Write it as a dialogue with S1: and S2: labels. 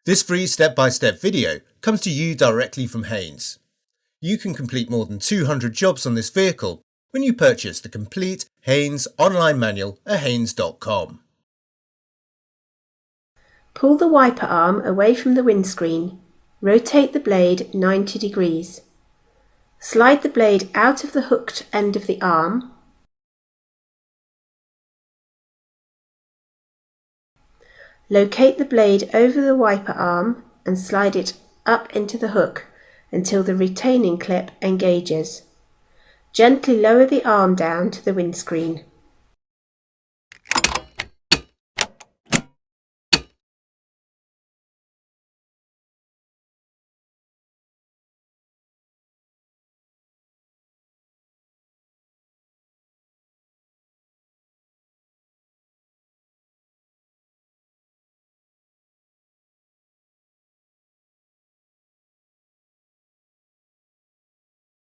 S1: This free step-by-step video comes to you directly from Haynes. You can complete more than 200 jobs on this vehicle when you purchase the complete Haynes online manual at haynes.com.
S2: Pull the wiper arm away from the windscreen. Rotate the blade 90 degrees. Slide the blade out of the hooked end of the arm. Locate the blade over the wiper arm and slide it up into the hook until the retaining clip engages. Gently lower the arm down to the windscreen.